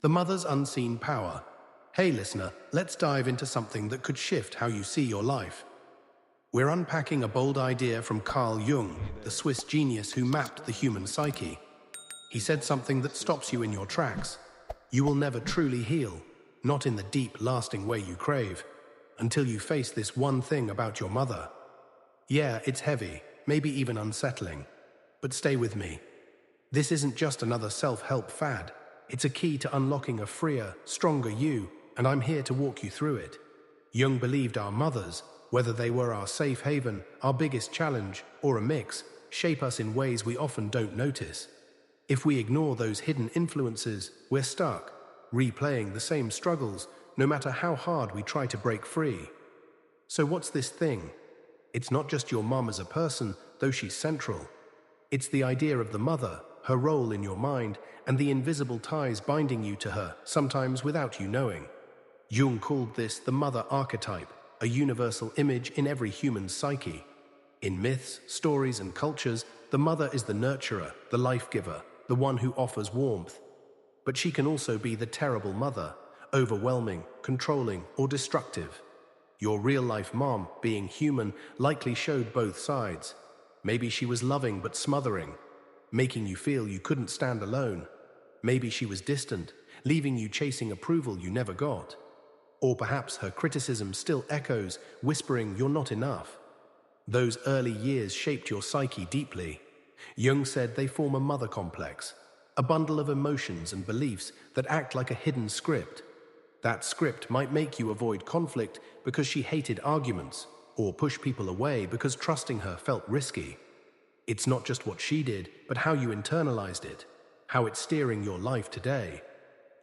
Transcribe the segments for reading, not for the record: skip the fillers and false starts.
The mother's unseen power. Hey listener, let's dive into something that could shift how you see your life. We're unpacking a bold idea from Carl Jung, the Swiss genius who mapped the human psyche. He said something that stops you in your tracks. You will never truly heal, not in the deep, lasting way you crave, until you face this one thing about your mother. Yeah, it's heavy, maybe even unsettling. But stay with me. This isn't just another self-help fad. It's a key to unlocking a freer, stronger you, and I'm here to walk you through it. Jung believed our mothers, whether they were our safe haven, our biggest challenge, or a mix, shape us in ways we often don't notice. If we ignore those hidden influences, we're stuck, replaying the same struggles, no matter how hard we try to break free. So what's this thing? It's not just your mom as a person, though she's central. It's the idea of the mother, her role in your mind, and the invisible ties binding you to her, sometimes without you knowing. Jung called this the mother archetype, a universal image in every human psyche. In myths, stories, and cultures, the mother is the nurturer, the life-giver, the one who offers warmth. But she can also be the terrible mother, overwhelming, controlling, or destructive. Your real-life mom, being human, likely showed both sides. Maybe she was loving but smothering, making you feel you couldn't stand alone. Maybe she was distant, leaving you chasing approval you never got. Or perhaps her criticism still echoes, whispering you're not enough. Those early years shaped your psyche deeply. Jung said they form a mother complex, a bundle of emotions and beliefs that act like a hidden script. That script might make you avoid conflict because she hated arguments, or push people away because trusting her felt risky. It's not just what she did, but how you internalized it, how it's steering your life today.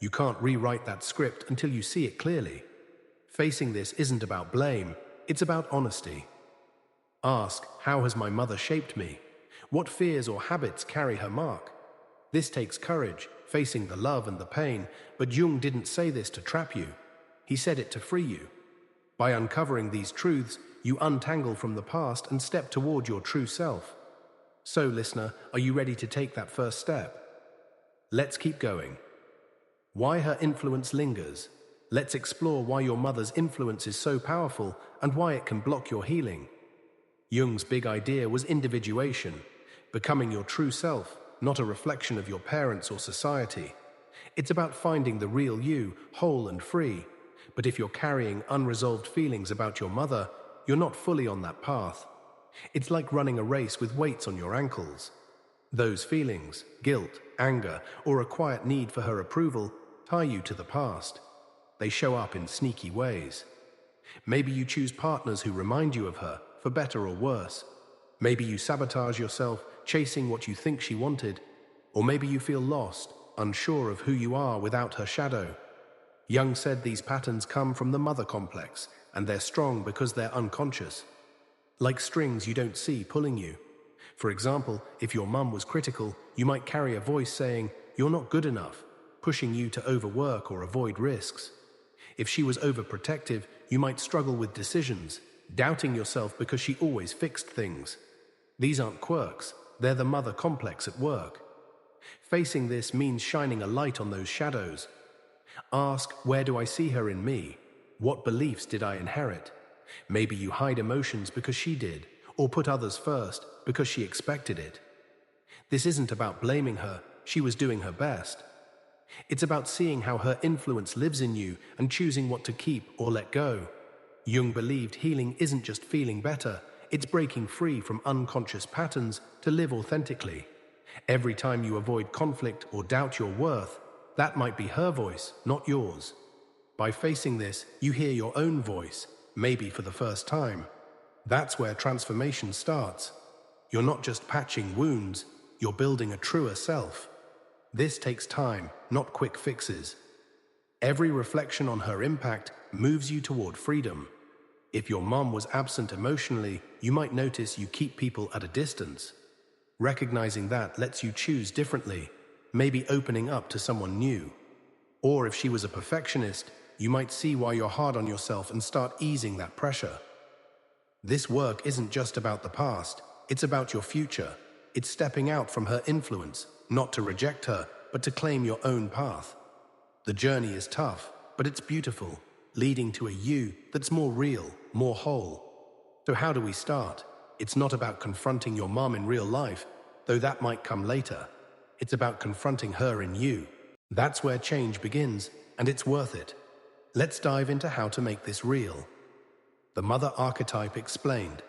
You can't rewrite that script until you see it clearly. Facing this isn't about blame, it's about honesty. Ask, how has my mother shaped me? What fears or habits carry her mark? This takes courage, facing the love and the pain, but Jung didn't say this to trap you. He said it to free you. By uncovering these truths, you untangle from the past and step toward your true self. So, listener, are you ready to take that first step? Let's keep going. Why her influence lingers. Let's explore why your mother's influence is so powerful and why it can block your healing. Jung's big idea was individuation, becoming your true self, not a reflection of your parents or society. It's about finding the real you, whole and free. But if you're carrying unresolved feelings about your mother, you're not fully on that path. It's like running a race with weights on your ankles. Those feelings, guilt, anger, or a quiet need for her approval, tie you to the past. They show up in sneaky ways. Maybe you choose partners who remind you of her, for better or worse. Maybe you sabotage yourself, chasing what you think she wanted. Or maybe you feel lost, unsure of who you are without her shadow. Jung said these patterns come from the mother complex, and they're strong because they're unconscious. Like strings you don't see pulling you. For example, if your mum was critical, you might carry a voice saying, "You're not good enough," pushing you to overwork or avoid risks. If she was overprotective, you might struggle with decisions, doubting yourself because she always fixed things. These aren't quirks, they're the mother complex at work. Facing this means shining a light on those shadows. Ask, where do I see her in me? What beliefs did I inherit? Maybe you hide emotions because she did, or put others first because she expected it. This isn't about blaming her, she was doing her best. It's about seeing how her influence lives in you and choosing what to keep or let go. Jung believed healing isn't just feeling better, it's breaking free from unconscious patterns to live authentically. Every time you avoid conflict or doubt your worth, that might be her voice, not yours. By facing this, you hear your own voice, maybe for the first time. That's where transformation starts. You're not just patching wounds, you're building a truer self. This takes time, not quick fixes. Every reflection on her impact moves you toward freedom. If your mom was absent emotionally, you might notice you keep people at a distance. Recognizing that lets you choose differently, maybe opening up to someone new. Or if she was a perfectionist, you might see why you're hard on yourself and start easing that pressure. This work isn't just about the past, it's about your future. It's stepping out from her influence, not to reject her, but to claim your own path. The journey is tough, but it's beautiful, leading to a you that's more real, more whole. So how do we start? It's not about confronting your mom in real life, though that might come later. It's about confronting her in you. That's where change begins, and it's worth it. Let's dive into how to make this real. The mother archetype explained.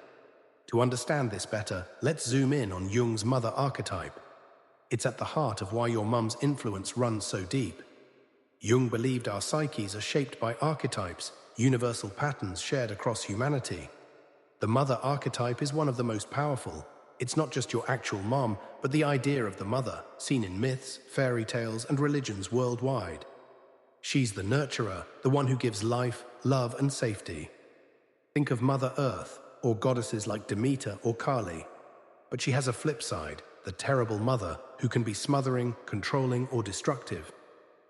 To understand this better, let's zoom in on Jung's mother archetype. It's at the heart of why your mum's influence runs so deep. Jung believed our psyches are shaped by archetypes, universal patterns shared across humanity. The mother archetype is one of the most powerful. It's not just your actual mom, but the idea of the mother, seen in myths, fairy tales, and religions worldwide. She's the nurturer, the one who gives life, love, and safety. Think of Mother Earth, or goddesses like Demeter or Kali. But she has a flip side, the terrible mother, who can be smothering, controlling, or destructive.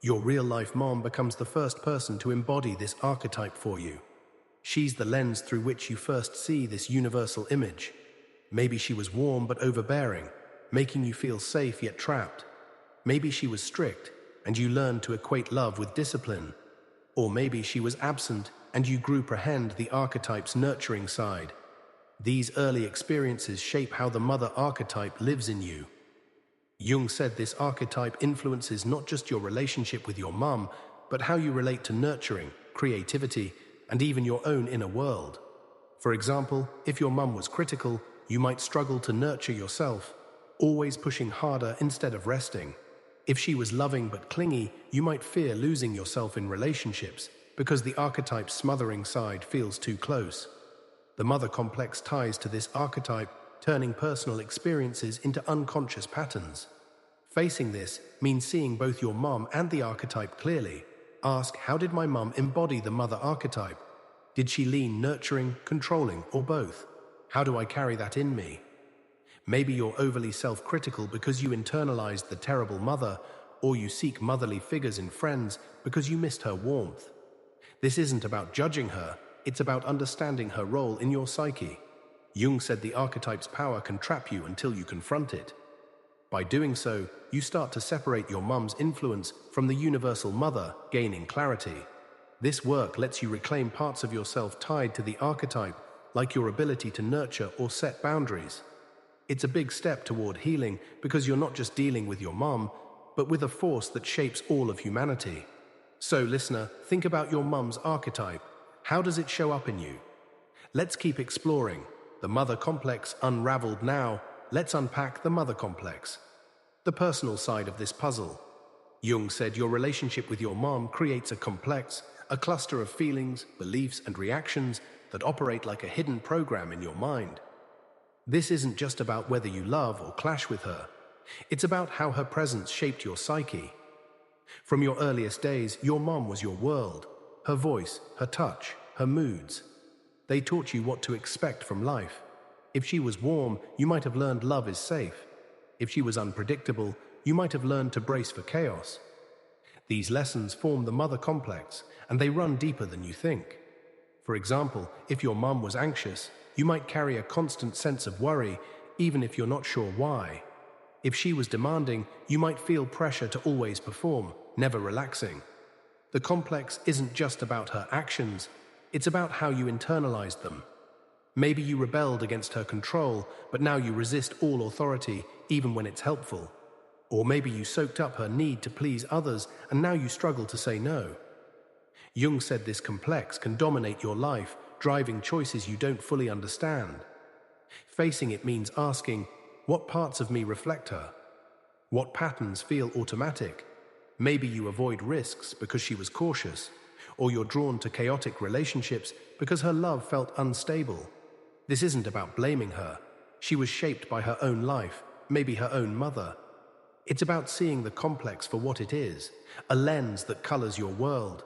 Your real-life mom becomes the first person to embody this archetype for you. She's the lens through which you first see this universal image. Maybe she was warm but overbearing, making you feel safe yet trapped. Maybe she was strict, and you learned to equate love with discipline. Or maybe she was absent, and you grew to apprehend the archetype's nurturing side. These early experiences shape how the mother archetype lives in you. Jung said this archetype influences not just your relationship with your mum, but how you relate to nurturing, creativity, and even your own inner world. For example, if your mum was critical, you might struggle to nurture yourself, always pushing harder instead of resting. If she was loving but clingy, you might fear losing yourself in relationships because the archetype's smothering side feels too close. The mother complex ties to this archetype, turning personal experiences into unconscious patterns. Facing this means seeing both your mom and the archetype clearly. Ask, how did my mum embody the mother archetype? Did she lean nurturing, controlling, or both? How do I carry that in me? Maybe you're overly self-critical because you internalized the terrible mother, or you seek motherly figures in friends because you missed her warmth. This isn't about judging her, it's about understanding her role in your psyche. Jung said the archetype's power can trap you until you confront it. By doing so, you start to separate your mum's influence from the universal mother, gaining clarity. This work lets you reclaim parts of yourself tied to the archetype, like your ability to nurture or set boundaries. It's a big step toward healing because you're not just dealing with your mum, but with a force that shapes all of humanity. So, listener, think about your mum's archetype. How does it show up in you? Let's keep exploring. The mother complex unraveled now. Let's unpack the mother complex. The personal side of this puzzle. Jung said your relationship with your mom creates a cluster of feelings, beliefs, and reactions that operate like a hidden program in your mind. This isn't just about whether you love or clash with her. It's about how her presence shaped your psyche. From your earliest days, your mom was your world. Her voice, her touch, her moods. They taught you what to expect from life. If she was warm, you might have learned love is safe. If she was unpredictable, you might have learned to brace for chaos. These lessons form the mother complex, and they run deeper than you think. For example, if your mum was anxious, you might carry a constant sense of worry, even if you're not sure why. If she was demanding, you might feel pressure to always perform, never relaxing. The complex isn't just about her actions, it's about how you internalized them. Maybe you rebelled against her control, but now you resist all authority, even when it's helpful. Or maybe you soaked up her need to please others, and now you struggle to say no. Jung said this complex can dominate your life, driving choices you don't fully understand. Facing it means asking, what parts of me reflect her? What patterns feel automatic? Maybe you avoid risks because she was cautious, or you're drawn to chaotic relationships because her love felt unstable. This isn't about blaming her. She was shaped by her own life, maybe her own mother. It's about seeing the complex for what it is, a lens that colors your world.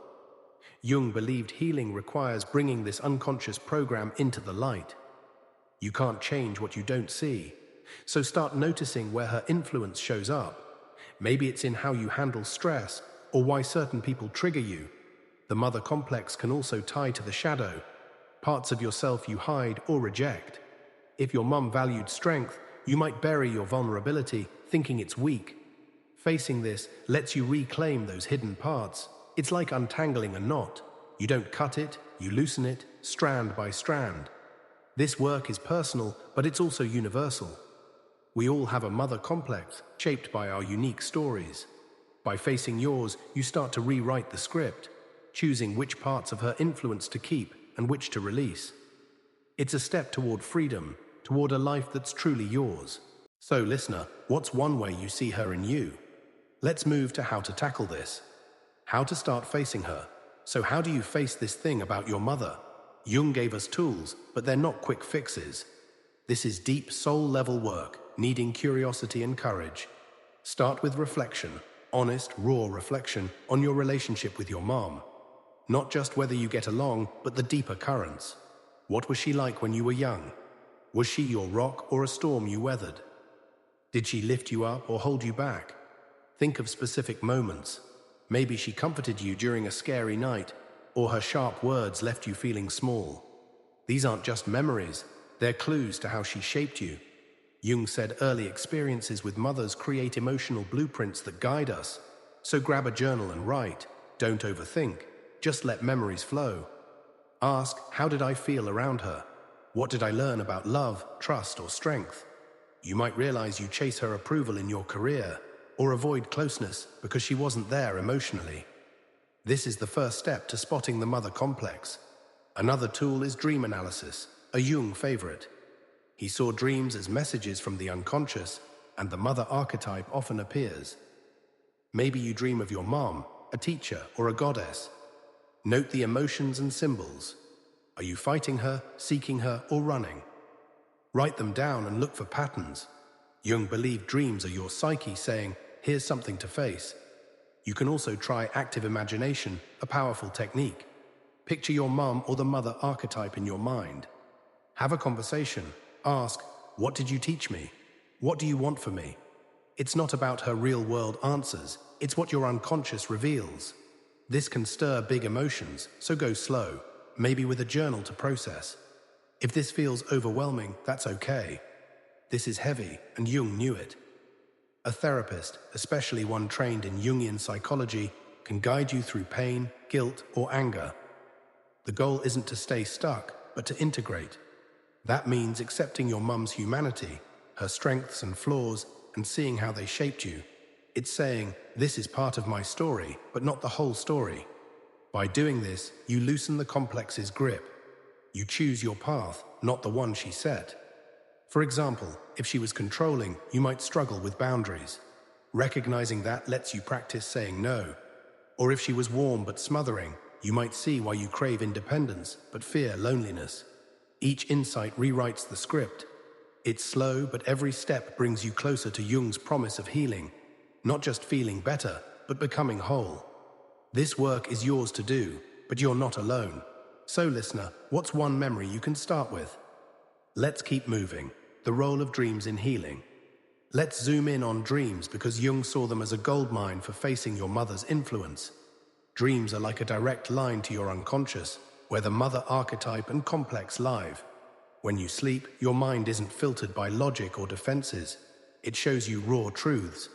Jung believed healing requires bringing this unconscious program into the light. You can't change what you don't see, so start noticing where her influence shows up. Maybe it's in how you handle stress or why certain people trigger you. The mother complex can also tie to the shadow, parts of yourself you hide or reject. If your mum valued strength, you might bury your vulnerability, thinking it's weak. Facing this lets you reclaim those hidden parts. It's like untangling a knot. You don't cut it, you loosen it, strand by strand. This work is personal, but it's also universal. We all have a mother complex, shaped by our unique stories. By facing yours, you start to rewrite the script, choosing which parts of her influence to keep and which to release. It's a step toward freedom, toward a life that's truly yours. So, listener, what's one way you see her in you? Let's move to how to tackle this. How to start facing her. So how do you face this thing about your mother? Jung gave us tools, but they're not quick fixes. This is deep soul-level work, needing curiosity and courage. Start with reflection, honest, raw reflection on your relationship with your mom. Not just whether you get along, but the deeper currents. What was she like when you were young? Was she your rock or a storm you weathered? Did she lift you up or hold you back? Think of specific moments. Maybe she comforted you during a scary night, or her sharp words left you feeling small. These aren't just memories, they're clues to how she shaped you. Jung said early experiences with mothers create emotional blueprints that guide us. So grab a journal and write. Don't overthink, just let memories flow. Ask, how did I feel around her? What did I learn about love, trust, or strength? You might realize you chase her approval in your career, or avoid closeness because she wasn't there emotionally. This is the first step to spotting the mother complex. Another tool is dream analysis, a Jung favorite. He saw dreams as messages from the unconscious, and the mother archetype often appears. Maybe you dream of your mom, a teacher, or a goddess. Note the emotions and symbols. Are you fighting her, seeking her, or running? Write them down and look for patterns. Jung believed dreams are your psyche saying, here's something to face. You can also try active imagination, a powerful technique. Picture your mom or the mother archetype in your mind. Have a conversation. Ask, what did you teach me? What do you want for me? It's not about her real-world answers. It's what your unconscious reveals. This can stir big emotions, so go slow, maybe with a journal to process. If this feels overwhelming, that's okay. This is heavy, and Jung knew it. A therapist, especially one trained in Jungian psychology, can guide you through pain, guilt, or anger. The goal isn't to stay stuck, but to integrate. That means accepting your mum's humanity, her strengths and flaws, and seeing how they shaped you. It's saying, this is part of my story, but not the whole story. By doing this, you loosen the complex's grip. You choose your path, not the one she set. For example, if she was controlling, you might struggle with boundaries. Recognizing that lets you practice saying no. Or if she was warm but smothering, you might see why you crave independence but fear loneliness. Each insight rewrites the script. It's slow, but every step brings you closer to Jung's promise of healing. Not just feeling better, but becoming whole. This work is yours to do, but you're not alone. So, listener, what's one memory you can start with? Let's keep moving. The role of dreams in healing. Let's zoom in on dreams because Jung saw them as a goldmine for facing your mother's influence. Dreams are like a direct line to your unconscious, where the mother archetype and complex live. When you sleep, your mind isn't filtered by logic or defenses. It shows you raw truths.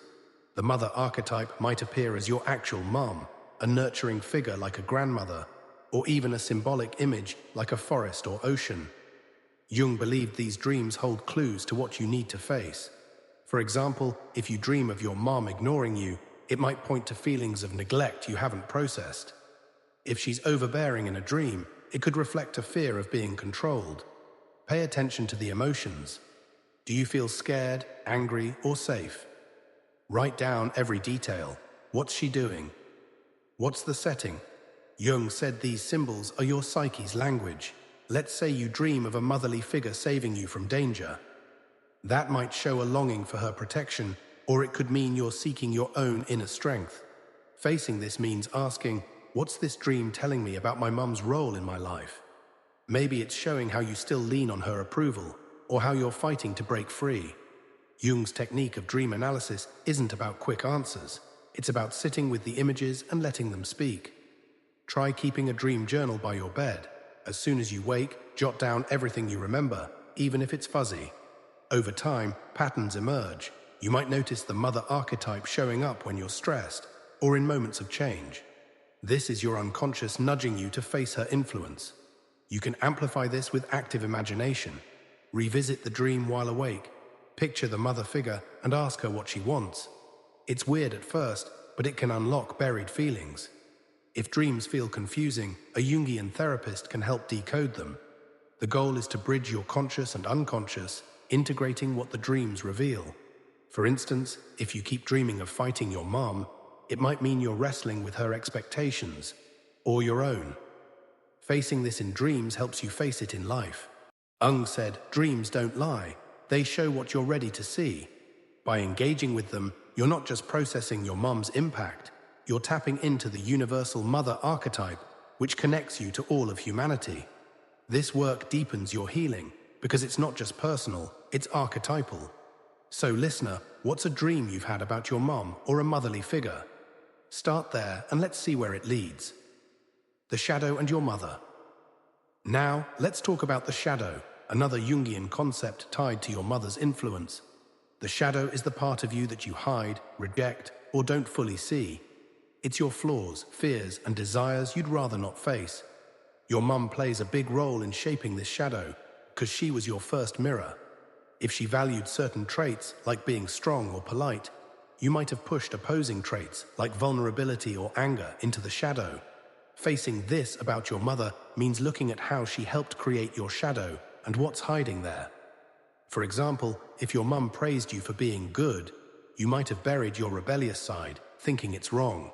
The mother archetype might appear as your actual mom, a nurturing figure like a grandmother, or even a symbolic image like a forest or ocean. Jung believed these dreams hold clues to what you need to face. For example, if you dream of your mom ignoring you, it might point to feelings of neglect you haven't processed. If she's overbearing in a dream, it could reflect a fear of being controlled. Pay attention to the emotions. Do you feel scared, angry, or safe? Write down every detail. What's she doing? What's the setting? Jung said these symbols are your psyche's language. Let's say you dream of a motherly figure saving you from danger. That might show a longing for her protection, or it could mean you're seeking your own inner strength. Facing this means asking, what's this dream telling me about my mum's role in my life? Maybe it's showing how you still lean on her approval, or how you're fighting to break free. Jung's technique of dream analysis isn't about quick answers. It's about sitting with the images and letting them speak. Try keeping a dream journal by your bed. As soon as you wake, jot down everything you remember, even if it's fuzzy. Over time, patterns emerge. You might notice the mother archetype showing up when you're stressed or in moments of change. This is your unconscious nudging you to face her influence. You can amplify this with active imagination. Revisit the dream while awake. Picture the mother figure and ask her what she wants. It's weird at first, but it can unlock buried feelings. If dreams feel confusing, a Jungian therapist can help decode them. The goal is to bridge your conscious and unconscious, integrating what the dreams reveal. For instance, if you keep dreaming of fighting your mom, it might mean you're wrestling with her expectations, or your own. Facing this in dreams helps you face it in life. Jung said, dreams don't lie, they show what you're ready to see. By engaging with them, you're not just processing your mom's impact, you're tapping into the universal mother archetype, which connects you to all of humanity. This work deepens your healing, because it's not just personal, it's archetypal. So listener, what's a dream you've had about your mom or a motherly figure? Start there and let's see where it leads. The shadow and your mother. Now, let's talk about the shadow, another Jungian concept tied to your mother's influence. The shadow is the part of you that you hide, reject, or don't fully see. It's your flaws, fears, and desires you'd rather not face. Your mum plays a big role in shaping this shadow, because she was your first mirror. If she valued certain traits, like being strong or polite, you might have pushed opposing traits, like vulnerability or anger, into the shadow. Facing this about your mother means looking at how she helped create your shadow and what's hiding there. For example, if your mum praised you for being good, you might have buried your rebellious side, thinking it's wrong.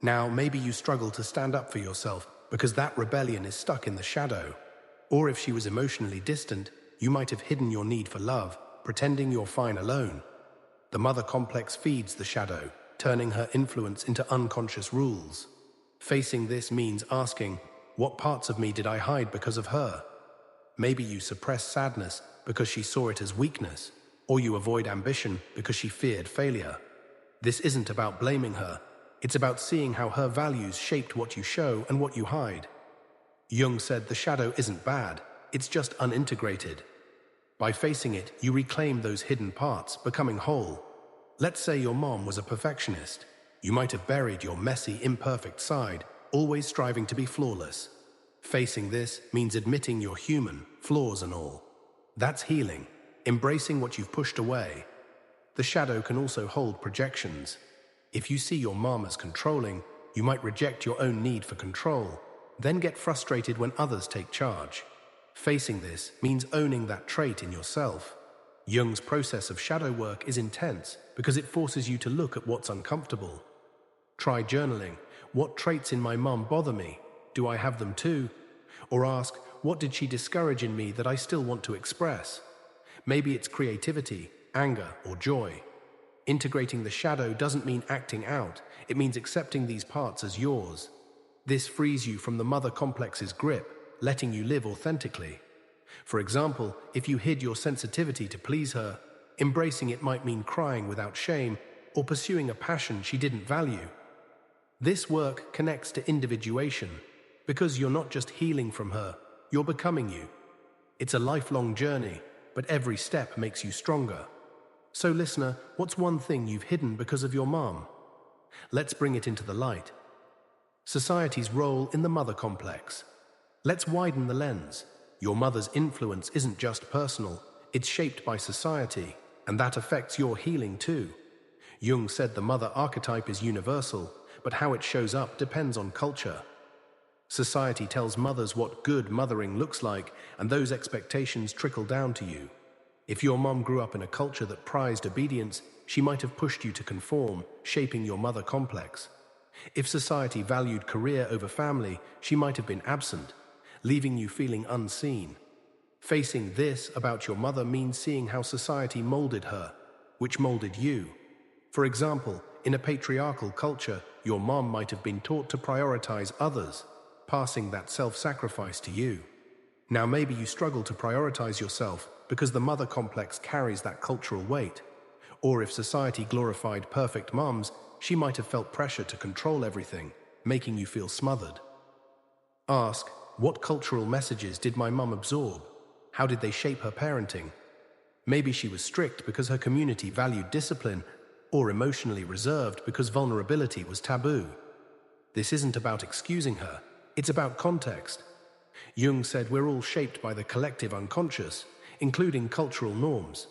Now, maybe you struggle to stand up for yourself because that rebellion is stuck in the shadow. Or if she was emotionally distant, you might have hidden your need for love, pretending you're fine alone. The mother complex feeds the shadow, turning her influence into unconscious rules. Facing this means asking, what parts of me did I hide because of her? Maybe you suppress sadness because she saw it as weakness, or you avoid ambition because she feared failure. This isn't about blaming her, it's about seeing how her values shaped what you show and what you hide. Jung said the shadow isn't bad, it's just unintegrated. By facing it, you reclaim those hidden parts, becoming whole. Let's say your mom was a perfectionist. You might have buried your messy, imperfect side, always striving to be flawless. Facing this means admitting you're human, flaws and all. That's healing, embracing what you've pushed away. The shadow can also hold projections. If you see your mom as controlling, you might reject your own need for control, then get frustrated when others take charge. Facing this means owning that trait in yourself. Jung's process of shadow work is intense because it forces you to look at what's uncomfortable. Try journaling. What traits in my mom bother me? Do I have them too? Or ask, what did she discourage in me that I still want to express? Maybe it's creativity, anger, or joy. Integrating the shadow doesn't mean acting out. It means accepting these parts as yours. This frees you from the mother complex's grip, letting you live authentically. For example, if you hid your sensitivity to please her, embracing it might mean crying without shame or pursuing a passion she didn't value. This work connects to individuation, because you're not just healing from her, you're becoming you. It's a lifelong journey, but every step makes you stronger. So listener, what's one thing you've hidden because of your mom? Let's bring it into the light. Society's role in the mother complex. Let's widen the lens. Your mother's influence isn't just personal, it's shaped by society, and that affects your healing too. Jung said the mother archetype is universal, but how it shows up depends on culture. Society tells mothers what good mothering looks like, and those expectations trickle down to you. If your mom grew up in a culture that prized obedience, she might have pushed you to conform, shaping your mother complex. If society valued career over family, she might have been absent, leaving you feeling unseen. Facing this about your mother means seeing how society molded her, which molded you. For example, in a patriarchal culture, your mom might have been taught to prioritize others, passing that self-sacrifice to you. Now maybe you struggle to prioritize yourself because the mother complex carries that cultural weight. Or if society glorified perfect moms, she might have felt pressure to control everything, making you feel smothered. Ask, what cultural messages did my mum absorb? How did they shape her parenting? Maybe she was strict because her community valued discipline, or emotionally reserved because vulnerability was taboo. This isn't about excusing her, it's about context. Jung said we're all shaped by the collective unconscious, including cultural norms.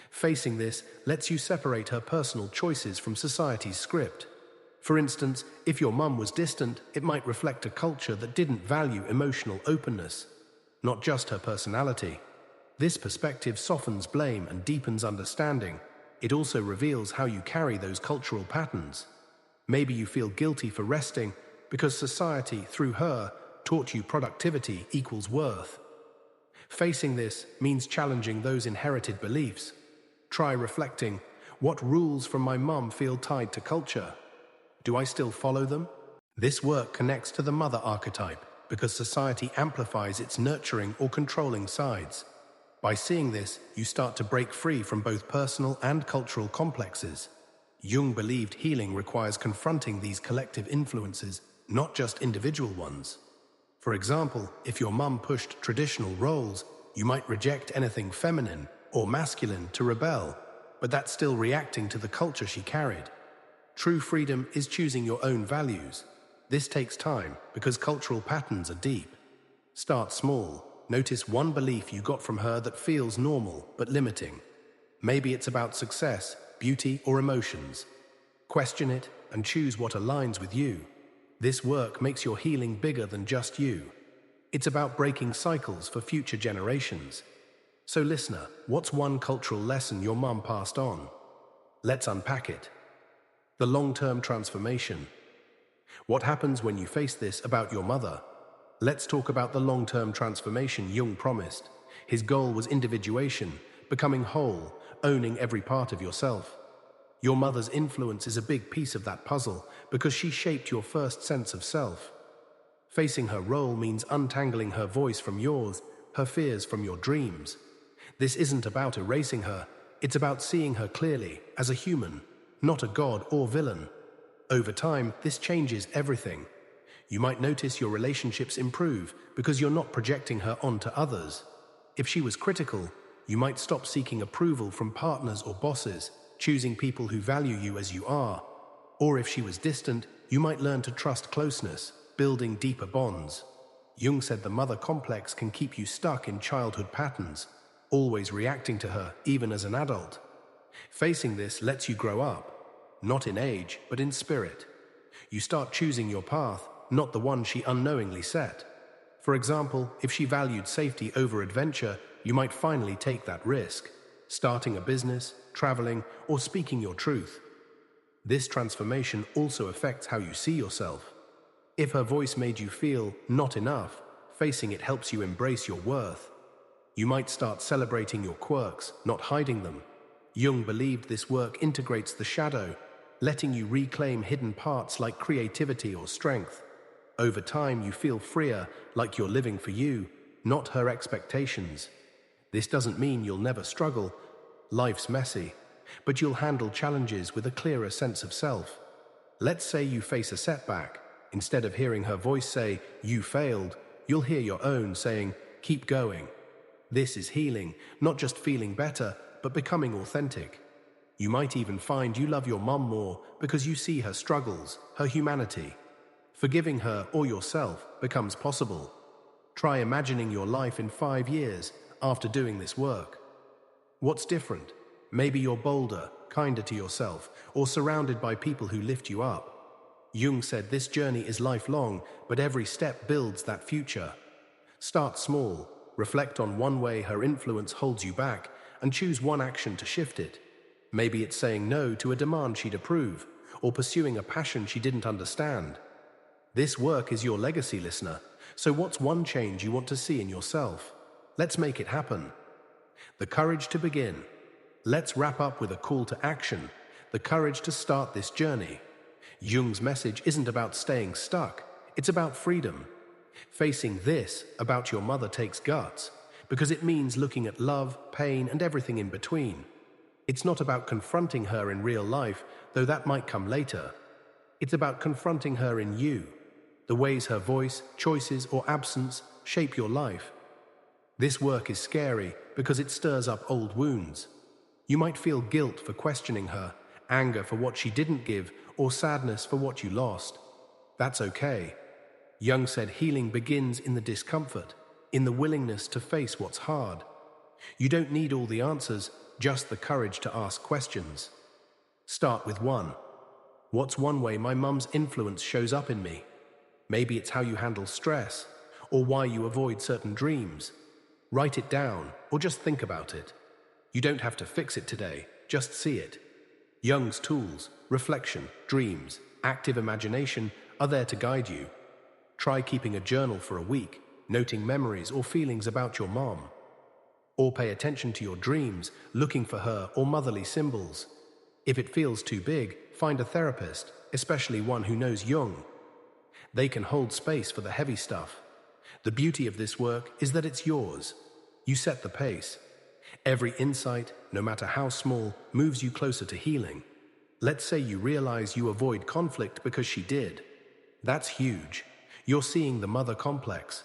Facing this lets you separate her personal choices from society's script. For instance, if your mum was distant, it might reflect a culture that didn't value emotional openness, not just her personality. This perspective softens blame and deepens understanding. It also reveals how you carry those cultural patterns. Maybe you feel guilty for resting because society, through her, taught you productivity equals worth. Facing this means challenging those inherited beliefs. Try reflecting, what rules from my mum feel tied to culture? Do I still follow them? This work connects to the mother archetype because society amplifies its nurturing or controlling sides. By seeing this, you start to break free from both personal and cultural complexes. Jung believed healing requires confronting these collective influences, not just individual ones. For example, if your mum pushed traditional roles, you might reject anything feminine or masculine to rebel, but that's still reacting to the culture she carried. True freedom is choosing your own values. This takes time because cultural patterns are deep. Start small. Notice one belief you got from her that feels normal but limiting. Maybe it's about success, beauty, or emotions. Question it and choose what aligns with you. This work makes your healing bigger than just you. It's about breaking cycles for future generations. So listener, what's one cultural lesson your mum passed on? Let's unpack it. The long-term transformation. What happens when you face this about your mother? Let's talk about the long-term transformation Jung promised. His goal was individuation, becoming whole, owning every part of yourself. Your mother's influence is a big piece of that puzzle because she shaped your first sense of self. Facing her role means untangling her voice from yours, her fears from your dreams. This isn't about erasing her, it's about seeing her clearly as a human, not a god or villain. Over time, this changes everything. You might notice your relationships improve because you're not projecting her onto others. If she was critical, you might stop seeking approval from partners or bosses, choosing people who value you as you are. Or if she was distant, you might learn to trust closeness, building deeper bonds. Jung said the mother complex can keep you stuck in childhood patterns, always reacting to her, even as an adult. Facing this lets you grow up, not in age, but in spirit. You start choosing your path, not the one she unknowingly set. For example, if she valued safety over adventure, you might finally take that risk, starting a business, traveling, or speaking your truth. This transformation also affects how you see yourself. If her voice made you feel not enough, facing it helps you embrace your worth. You might start celebrating your quirks, not hiding them. Jung believed this work integrates the shadow, letting you reclaim hidden parts like creativity or strength. Over time, you feel freer, like you're living for you, not her expectations. This doesn't mean you'll never struggle. Life's messy, but you'll handle challenges with a clearer sense of self. Let's say you face a setback. Instead of hearing her voice say, "You failed," you'll hear your own saying, "Keep going." This is healing, not just feeling better, but becoming authentic. You might even find you love your mum more because you see her struggles, her humanity. Forgiving her or yourself becomes possible. Try imagining your life in 5 years after doing this work. What's different? Maybe you're bolder, kinder to yourself, or surrounded by people who lift you up. Jung said this journey is lifelong, but every step builds that future. Start small, reflect on one way her influence holds you back, and choose one action to shift it. Maybe it's saying no to a demand she'd approve, or pursuing a passion she didn't understand. This work is your legacy, listener. So what's one change you want to see in yourself? Let's make it happen. The courage to begin. Let's wrap up with a call to action, the courage to start this journey. Jung's message isn't about staying stuck, it's about freedom. Facing this about your mother takes guts, because it means looking at love, pain, and everything in between. It's not about confronting her in real life, though that might come later. It's about confronting her in you, the ways her voice, choices, or absence shape your life. This work is scary, because it stirs up old wounds. You might feel guilt for questioning her, anger for what she didn't give, or sadness for what you lost. That's okay. Jung said healing begins in the discomfort, in the willingness to face what's hard. You don't need all the answers, just the courage to ask questions. Start with one. What's one way my mum's influence shows up in me? Maybe it's how you handle stress, or why you avoid certain dreams. Write it down, or just think about it. You don't have to fix it today, just see it. Jung's tools, reflection, dreams, active imagination are there to guide you. Try keeping a journal for a week, noting memories or feelings about your mom. Or pay attention to your dreams, looking for her or motherly symbols. If it feels too big, find a therapist, especially one who knows Jung. They can hold space for the heavy stuff. The beauty of this work is that it's yours. You set the pace. Every insight, no matter how small, moves you closer to healing. Let's say you realize you avoid conflict because she did. That's huge. You're seeing the mother complex,